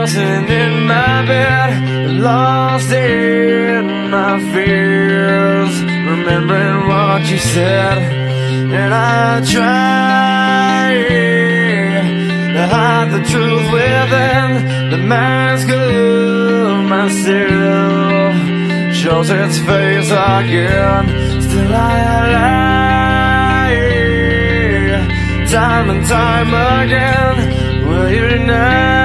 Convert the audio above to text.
sitting in my bed, lost in my fears, remembering what you said. And I try to hide the truth within. The mask of myself shows its face again. Still I lie, time and time again. Will you deny